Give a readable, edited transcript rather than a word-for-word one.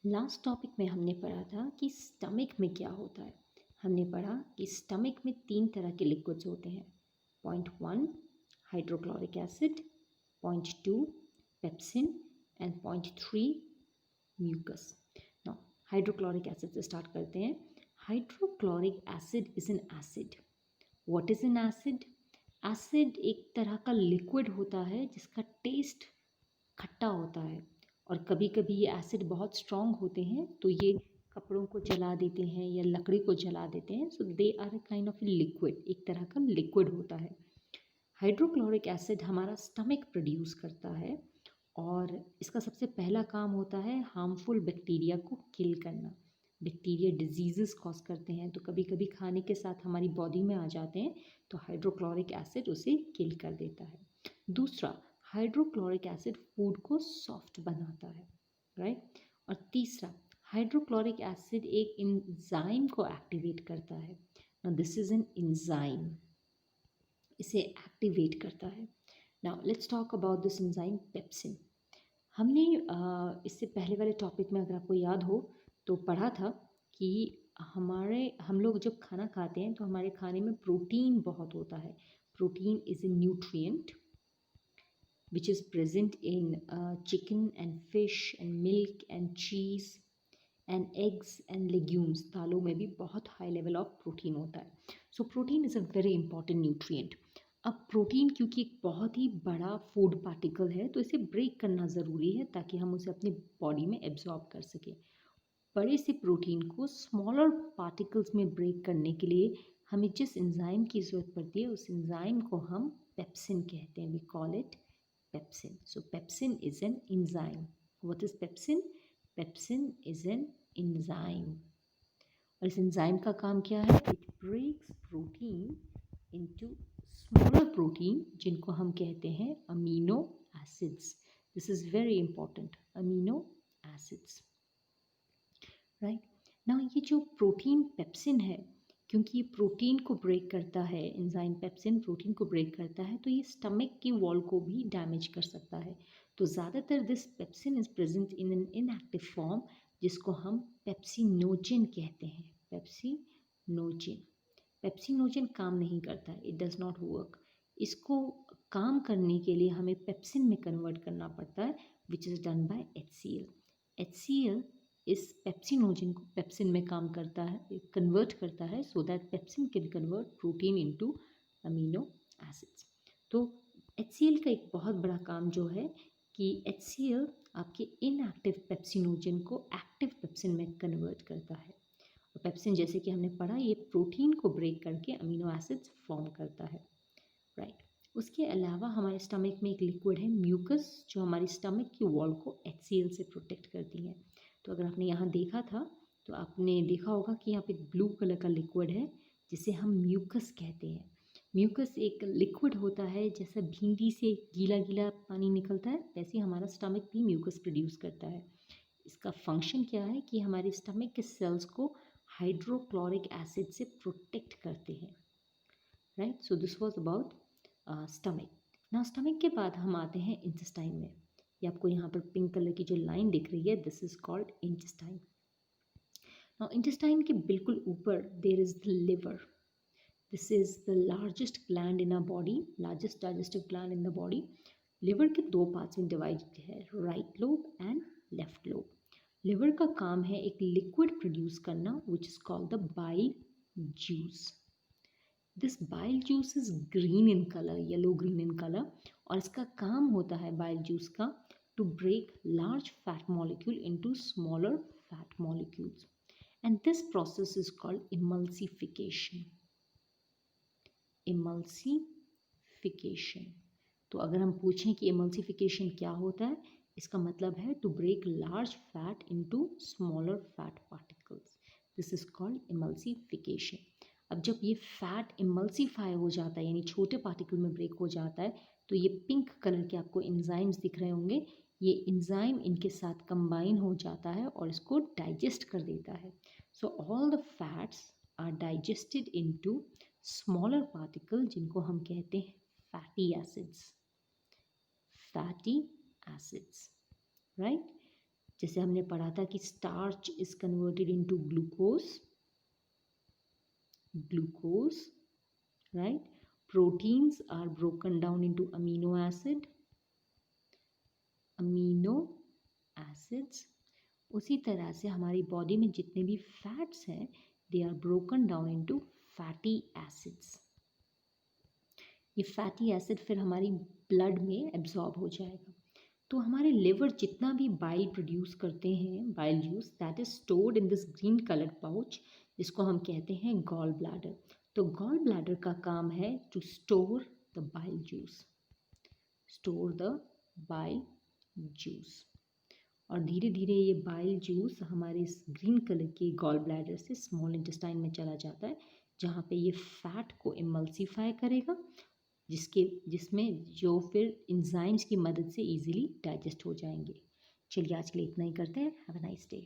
Last topic में हमने पढ़ा था कि स्टमक में क्या होता है। हमने पढ़ा कि स्टमक में 3 तरह के लिक्विड्स होते हैं। Point 1 hydrochloric acid, point 2 pepsin and point 3 mucus. Now hydrochloric acid से स्टार्ट करते हैं। Hydrochloric acid is an acid. What is an acid? Acid एक तरह का लिक्विड होता है जिसका टेस्ट खट्टा होता है, और कभी कभी ये एसिड बहुत स्ट्रॉन्ग होते हैं तो ये कपड़ों को जला देते हैं या लकड़ी को जला देते हैं। So they are a kind of liquid, एक तरह का लिक्विड होता है। हाइड्रोक्लोरिक एसिड हमारा स्टमक प्रोड्यूस करता है और इसका सबसे पहला काम होता है हार्मफुल बैक्टीरिया को किल करना। बैक्टीरिया डिजीजेस कॉज करते हैं, तो कभी कभी खाने के साथ हमारी बॉडी में आ जाते हैं तो हाइड्रोक्लोरिक एसिड उसे किल कर देता है। दूसरा, हाइड्रोक्लोरिक एसिड फूड को सॉफ्ट बनाता है, राइट। और तीसरा, हाइड्रोक्लोरिक एसिड एक एंजाइम को एक्टिवेट करता है। Now this is an enzyme, इसे एक्टिवेट करता है। Now let's talk about this enzyme pepsin. हमने इससे पहले वाले टॉपिक में, अगर आपको याद हो तो, पढ़ा था कि हम लोग जब खाना खाते हैं तो हमारे खाने में प्रोटीन बहुत होता है। Protein is a nutrient which is present in chicken and fish and milk and cheese and eggs and legumes। दालों में भी बहुत हाई लेवल ऑफ प्रोटीन होता है। So protein is a very important nutrient. अब प्रोटीन क्योंकि एक बहुत ही बड़ा फूड पार्टिकल है तो इसे ब्रेक करना ज़रूरी है ताकि हम उसे अपनी बॉडी में एब्जॉर्ब कर सकें। बड़े से प्रोटीन को स्मॉलर पार्टिकल्स में ब्रेक करने के लिए हमें जिस एंजाइम की ज़रूरत पड़ती है उस एंजाइम को हम पेप्सिन कहते हैं। We call it pepsin. So pepsin is an enzyme. What is pepsin? Pepsin is an enzyme. और इस एंजाइम का काम क्या है? It breaks protein into smaller protein जिनको हम कहते हैं amino acids. This is very important. Amino acids. Right? Now ये जो प्रोटीन पेप्सिन है, क्योंकि ये प्रोटीन को ब्रेक करता है, एंजाइम पेप्सिन प्रोटीन को ब्रेक करता है, तो ये स्टमक की वॉल को भी डैमेज कर सकता है। तो ज़्यादातर this pepsin is present in an inactive form जिसको हम पेप्सिनोजेन कहते हैं। पेप्सिनोजेन। पेप्सिनोजेन काम नहीं करता है, इट डज नॉट वर्क। इसको काम करने के लिए हमें पेप्सिन में कन्वर्ट करना पड़ता है, which is done by HCl। HCl इस पेप्सिनोजेन को पेप्सिन में काम करता है, कन्वर्ट करता है, so that pepsin can convert protein into amino acids. तो HCl का एक बहुत बड़ा काम जो है कि HCl आपके इनएक्टिव पेप्सिनोजेन को एक्टिव पेप्सिन में कन्वर्ट करता है। और पेप्सिन, जैसे कि हमने पढ़ा, ये प्रोटीन को ब्रेक करके अमीनो एसिड्स फॉर्म करता है, राइट। उसके अलावा हमारे स्टमक में एक लिक्विड है म्यूकस, जो हमारी स्टमक की वॉल को HCl से प्रोटेक्ट करती है। तो अगर आपने यहाँ देखा था तो आपने देखा होगा कि यहाँ पे ब्लू कलर का लिक्विड है जिसे हम म्यूकस कहते हैं। म्यूकस एक लिक्विड होता है, जैसा भिंडी से गीला गीला पानी निकलता है वैसे हमारा स्टमक भी म्यूकस प्रोड्यूस करता है। इसका फंक्शन क्या है कि हमारे स्टमक के सेल्स को हाइड्रोक्लोरिक एसिड से प्रोटेक्ट करते हैं, right. So this was about stomach. ना स्टमक के बाद हम आते हैं इंटेस्टाइन में। ये आपको यहाँ पर पिंक कलर की जो लाइन दिख रही है, this is called intestine. Now intestine के बिल्कुल ऊपर there is the liver. This is the largest gland in a body, largest digestive gland in the body. Liver के 2 पार्ट्स में डिवाइडेड है, right lobe and left lobe. Liver का काम है एक लिक्विड प्रोड्यूस करना which is called the bile juice. This bile juice is green in colour, yellow green in colour, और इसका काम होता है बाइल जूस का to break large fat molecule into smaller fat molecules, and this process is called emulsification। emulsification। तो अगर हम पूछें कि emulsification क्या होता है, इसका मतलब है to break large fat into smaller fat particles। this is called emulsification। अब जब ये फैट इमल्सीफाई हो जाता है, यानी छोटे पार्टिकल में ब्रेक हो जाता है, तो ये पिंक कलर के आपको एंजाइम्स दिख रहे होंगे। ये एंजाइम इनके साथ कंबाइन हो जाता है और इसको डाइजेस्ट कर देता है। So all the fats are digested into smaller particle जिनको हम कहते हैं fatty acids. Fatty acids, right. जैसे हमने पढ़ा था कि starch is converted into glucose, right. Proteins are broken down into amino acids. उसी तरह से हमारी बॉडी में जितने भी फैट्स हैं they are broken down into fatty acids. ये फैटी एसिड फिर हमारी ब्लड में एब्जॉर्ब हो जाएगा. तो हमारे लिवर जितना भी बाइल प्रोड्यूस करते हैं, bile juice, that is stored in this green coloured pouch, जिसको हम कहते हैं गॉल ब्लैडर. तो गॉल ब्लैडर का काम है to store the bile juice. और धीरे धीरे ये बाइल जूस हमारे इस ग्रीन कलर के गॉल ब्लैडर से स्मॉल इंटेस्टाइन में चला जाता है, जहाँ पे ये फैट को इमल्सीफाई करेगा, जिसमें जो फिर इंजाइम्स की मदद से इजीली डाइजेस्ट हो जाएंगे. चलिए आज के लिए इतना ही करते हैं. Have a nice day.